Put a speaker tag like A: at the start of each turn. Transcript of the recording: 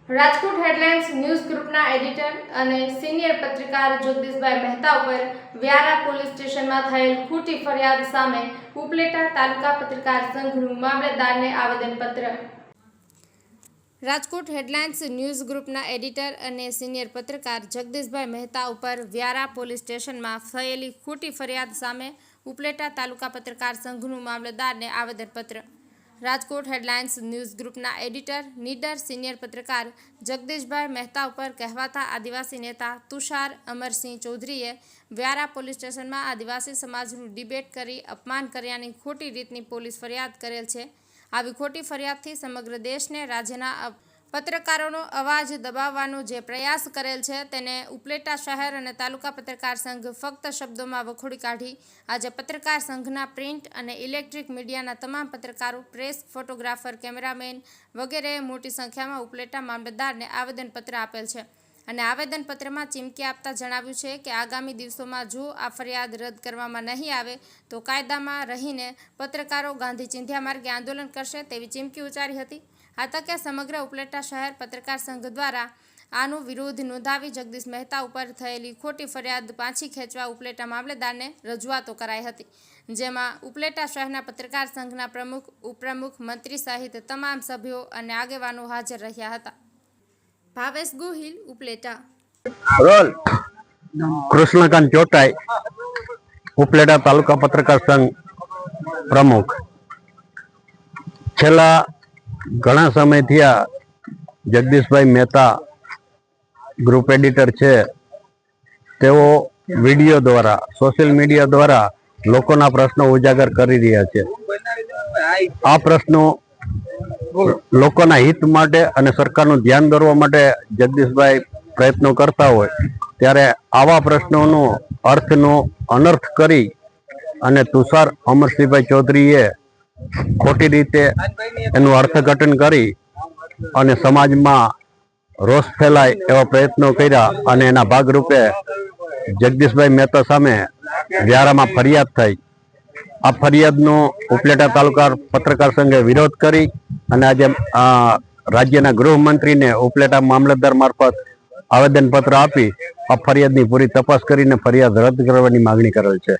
A: Rajkot headlines news ગ્રુપના editor અને senior પત્રકાર જગદીશભાઈ મહેતા ઉપર વ્યારા પોલીસ સ્ટેશનમાં થયેલ ખોટી ફરિયાદ સામે ઉપલેટા તાલુકા પત્રકાર સંઘનું મામલતદારને આવેદનપત્ર। રાજકોટ હેડલાઇન્સ ન્યૂઝ ગ્રુપના એડિટર અને સિનિયર પત્રકાર જગદીશભાઈ મહેતા ઉપર વ્યારા પોલીસ સ્ટેશનમાં થયેલી ખોટી ફરિયાદ સામે ઉપલેટા તાલુકા પત્રકાર સંઘનું મામલતદારને આવેદનપત્ર। રાજકોટ હેડલાઇન્સ ન્યૂઝ ગ્રુપના એડિટર નીડર સિનિયર પત્રકાર જગદીશભાઈ મહેતા ઉપર કહેવાતા આદિવાસી નેતા તુષાર અમરસિંહ ચૌધરીએ વ્યારા પોલીસ સ્ટેશનમાં આદિવાસી સમાજનું ડિબેટ કરી અપમાન કર્યાની ખોટી રીતની પોલીસ ફરિયાદ કરેલ છે। આવી ખોટી ફરિયાદથી સમગ્ર દેશને રાજ્યના પત્રકારોનો અવાજ દબાવવાનો જે પ્રયાસ કરેલ છે તેને ઉપલેટા શહેર અને તાલુકા પત્રકાર સંઘ ફક્ત શબ્દોમાં વખોડી કાઢી આજે પત્રકાર સંઘના પ્રિન્ટ અને ઇલેક્ટ્રિક મીડિયાના તમામ પત્રકારો, પ્રેસ, ફોટોગ્રાફર, કેમેરામેન વગેરેએ મોટી સંખ્યામાં ઉપલેટા મામલતદારને આવેદનપત્ર આપેલ છે અને આવેદનપત્રમાં ચીમકી આપતા જણાવ્યું છે કે આગામી દિવસોમાં જો આ ફરિયાદ રદ કરવામાં નહીં આવે તો કાયદામાં રહીને પત્રકારો ગાંધી ચિંધ્યા માર્ગે આંદોલન કરશે તેવી ચીમકી ઉચ્ચારી હતી। આ તકે સમગ્ર ઉપલેટા શહેર પત્રકાર સંઘ દ્વારા આનો વિરોધ નોંધાવી જગદીશ મહેતા ઉપર થયેલી ખોટી ફરિયાદ પાછી ખેંચવા ઉપલેટા મામલતદારને રજૂઆતો કરાઈ હતી, જેમાં ઉપલેટા શહેરના પત્રકાર સંઘના પ્રમુખ, ઉપપ્રમુખ, મંત્રી સહિત તમામ સભ્યો અને આગેવાનો હાજર રહ્યા હતા। ભાવેશ ગોહિલ, ઉપલેટા।
B: રોલ કૃષ્ણકાંત ચોટાઈ, ઉપલેટા તાલુકા પત્રકાર સંઘ પ્રમુખ। છેલ્લા ઘણા સમયથી આ જગદીશભાઈ મહેતા ગ્રુપ એડિટર છે, તેઓ વિડીયો દ્વારા, સોશિયલ મીડિયા દ્વારા લોકોના પ્રશ્નો ઉજાગર કરી રહ્યા છે। આ પ્રશ્નો લોકોના હિત માટે અને સરકારનું ધ્યાન દોરવા માટે જગદીશભાઈ પ્રયત્નો કરતા હોય ત્યારે આવા પ્રશ્નોનો અર્થનો અનર્થ કરી અને તુષાર અમરસિંહભાઈ ચૌધરીએ ખોટી રીતે એનું અર્થઘટન કરી અને સમાજમાં રોષ ફેલાય એવા પ્રયત્નો કર્યા અને એના ભાગરૂપે જગદીશભાઈ મહેતા સામે વ્યારામાં ફરિયાદ થઈ। આ ફરિયાદનો ઉપલેટા તાલુકા પત્રકાર સંઘે વિરોધ કરી અને આજે રાજ્યના ગૃહમંત્રીને ઉપલેટા મામલતદાર મારફત આવેદનપત્ર આપી આ ફરિયાદની પૂરી તપાસ કરીને ફરિયાદ રદ કરવાની માગણી કરેલ છે।